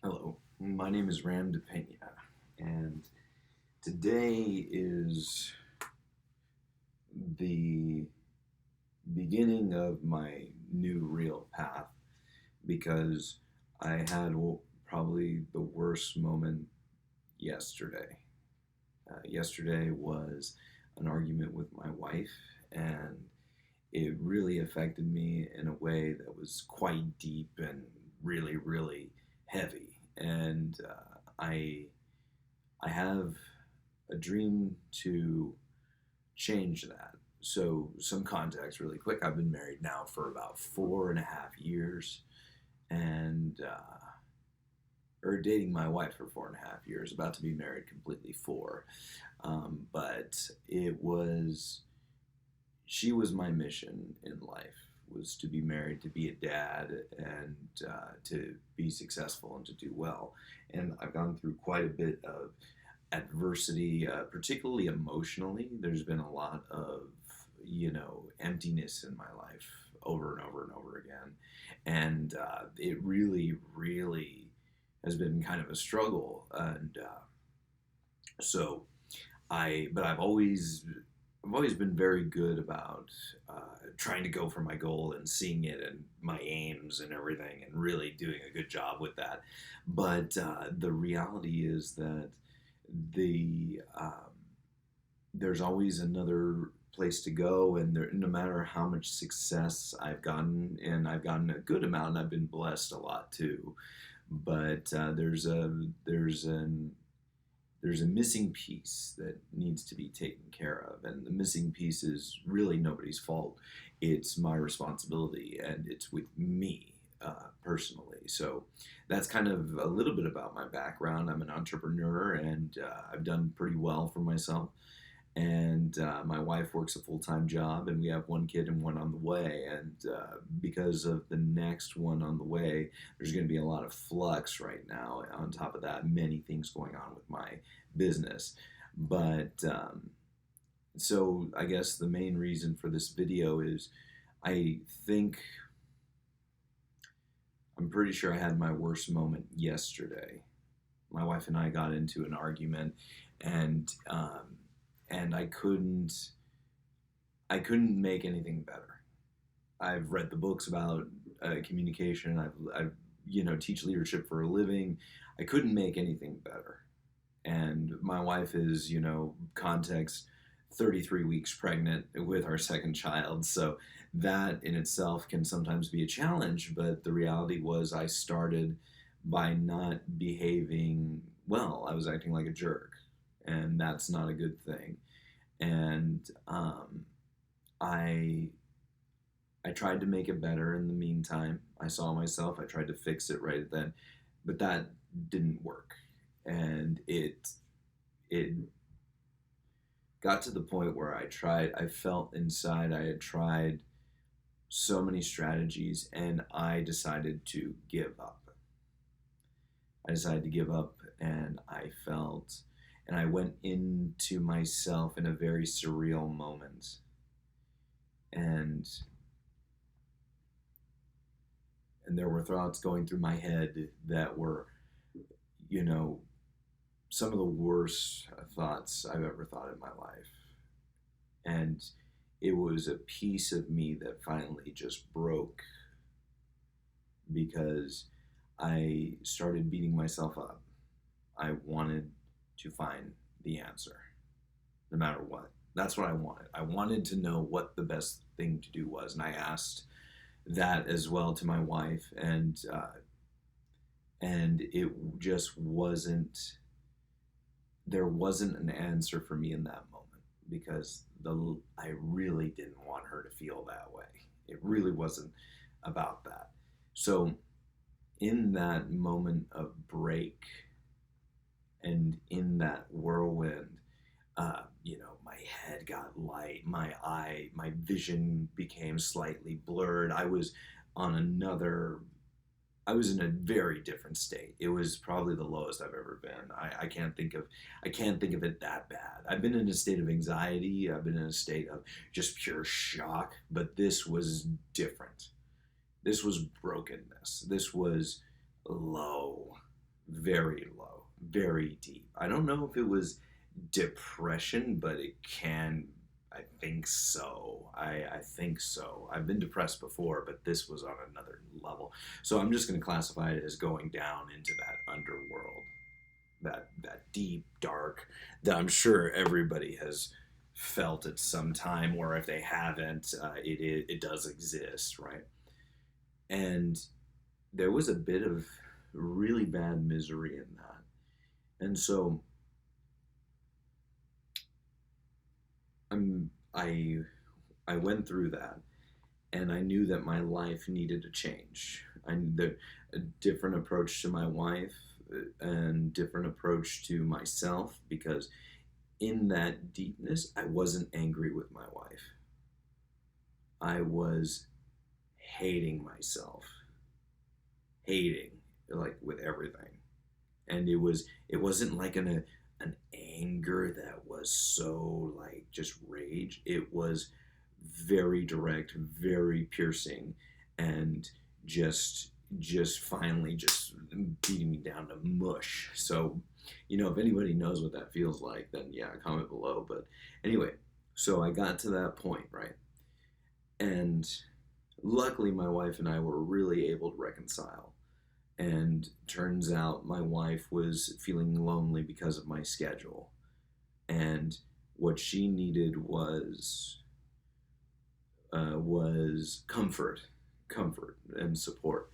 Hello, my name is Ram DePena, and today is the beginning of my new real path because I had probably the worst moment yesterday. Yesterday was an argument with my wife, and it really affected me in a way that was quite deep and really, really heavy. And I have a dream to change that. So, some context really quick. I've been married now for about 4.5 years, and or dating my wife for 4.5 years, about to be married completely four. But she was my mission in life, was to be married, to be a dad, and to be successful and to do well. And I've gone through quite a bit of adversity, particularly emotionally. There's been a lot of, emptiness in my life over and over and over again. And it really, really has been kind of a struggle. And so but I've always been very good about trying to go for my goal and seeing it and my aims and everything and really doing a good job with that. But the reality is that the there's always another place to go, and no matter how much success I've gotten, and I've gotten a good amount, and I've been blessed a lot too, but there's a missing piece that needs to be taken care of, and the missing piece is really nobody's fault. It's my responsibility, and it's with me personally. So that's kind of a little bit about my background. I'm an entrepreneur, and I've done pretty well for myself. And my wife works a full-time job, and we have one kid and one on the way. And because of the next one on the way, there's going to be a lot of flux right now. On top of that, many things going on with my business. But so I guess the main reason for this video is I think I'm pretty sure I had my worst moment yesterday. My wife and I got into an argument, and I couldn't make anything better. I've read the books about communication. I've teach leadership for a living. I couldn't make anything better. And my wife is, context, 33 weeks pregnant with our second child. So that in itself can sometimes be a challenge. But the reality was I started by not behaving well. I was acting like a jerk, and that's not a good thing. And I I tried to make it better in the meantime. I saw myself. I tried to fix it right then, but that didn't work, and it got to the point where I felt inside I had tried so many strategies, and I decided to give up. I decided to give up, and I went into myself in a very surreal moment. And and there were thoughts going through my head that were, you know, some of the worst thoughts I've ever thought in my life. And it was a piece of me that finally just broke because I started beating myself up. I wanted to find the answer, no matter what. That's what I wanted. I wanted to know what the best thing to do was, and I asked that as well to my wife, and it just wasn't. There wasn't an answer for me in that moment because I really didn't want her to feel that way. It really wasn't about that. So in that moment of break and in that whirlwind, my head got light, my vision became slightly blurred. I was in a very different state. It was probably the lowest I've ever been. I can't think of it that bad. I've been in a state of anxiety. I've been in a state of just pure shock, but this was different. This was brokenness. This was low. very low, very deep. I don't know if it was depression, but it can. I think so. I think so. I've been depressed before, but this was on another level. So I'm just going to classify it as going down into that underworld, that deep, dark, that I'm sure everybody has felt at some time, or if they haven't, it does exist, right? And there was a bit of really bad misery in that. And so I'm I I went through that, and I knew that my life needed a change. I needed a different approach to my wife, and different approach to myself, because in that deepness I wasn't angry with my wife. I was hating myself, hating, like, with everything. And it wasn't like an anger that was so, like, just rage. It was very direct, very piercing, and just finally just beating me down to mush. So, if anybody knows what that feels like, then yeah, comment below. But anyway, so I got to that point, right? And luckily my wife and I were really able to reconcile. And turns out my wife was feeling lonely because of my schedule. And what she needed was comfort and support,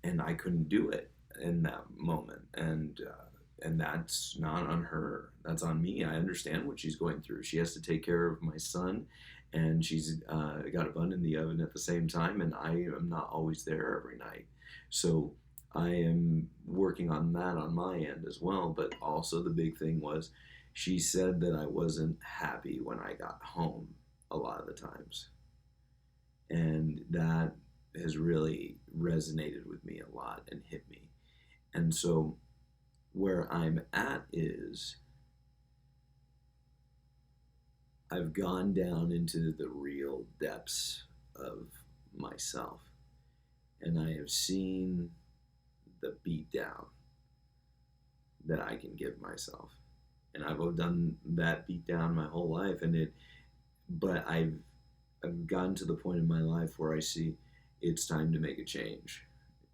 and I couldn't do it in that moment. And that's not on her. That's on me. I understand what she's going through. She has to take care of my son, and she's got a bun in the oven at the same time, and I am not always there every night. So I am working on that on my end as well. But also the big thing was, she said that I wasn't happy when I got home a lot of the times. And that has really resonated with me a lot and hit me. And so where I'm at is, I've gone down into the real depths of myself, and I have seen the beat down that I can give myself. And I've done that beat down my whole life, but I've gotten to the point in my life where I see it's time to make a change.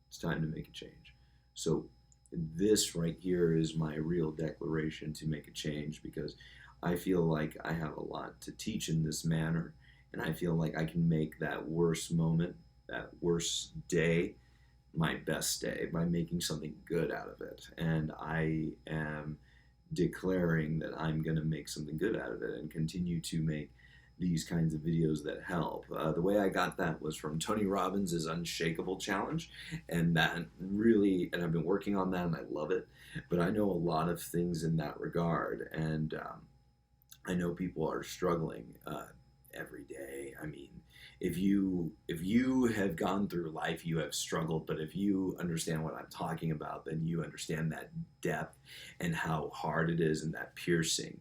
It's time to make a change. So this right here is my real declaration to make a change, because I feel like I have a lot to teach in this manner, and I feel like I can make that worst moment, that worst day, my best day by making something good out of it. And I am declaring that I'm going to make something good out of it and continue to make these kinds of videos that help. The way I got that was from Tony Robbins' Unshakable Challenge, and I've been working on that, and I love it. But I know a lot of things in that regard, and I know people are struggling every day. I mean, if you have gone through life, you have struggled. But if you understand what I'm talking about, then you understand that depth and how hard it is, and that piercing.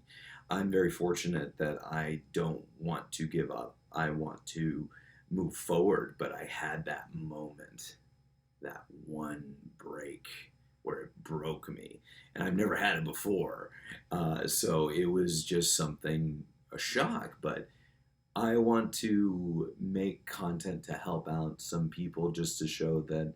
I'm very fortunate that I don't want to give up. I want to move forward, but I had that moment, that one break where it broke me, and I've never had it before. So it was just a shock. But I want to make content to help out some people, just to show that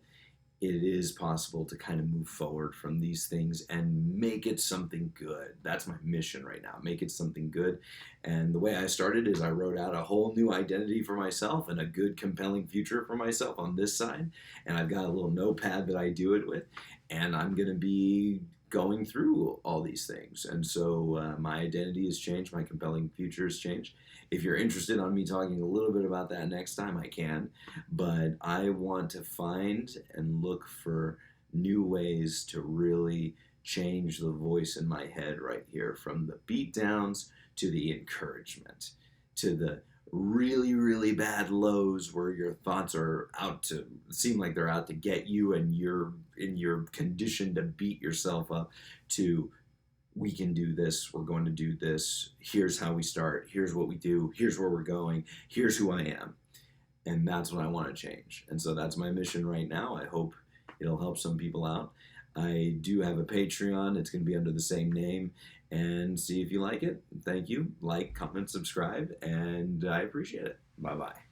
it is possible to kind of move forward from these things and make it something good. That's my mission right now. Make it something good. And the way I started is I wrote out a whole new identity for myself and a good, compelling future for myself on this side. And I've got a little notepad that I do it with. And I'm going to be going through all these things. And so my identity has changed. My compelling future has changed. If you're interested on me talking a little bit about that next time, I can. But I want to find and look for new ways to really change the voice in my head right here, from the beatdowns to the encouragement, to the really, really bad lows where your thoughts are seem like they're out to get you, and you're in your condition to beat yourself up, to, we can do this, we're going to do this, here's how we start, here's what we do, here's where we're going, here's who I am. And that's what I want to change. And so that's my mission right now. I hope it'll help some people out. I do have a Patreon. It's going to be under the same name. And see if you like it. Thank you. Like, comment, subscribe, and I appreciate it. Bye bye.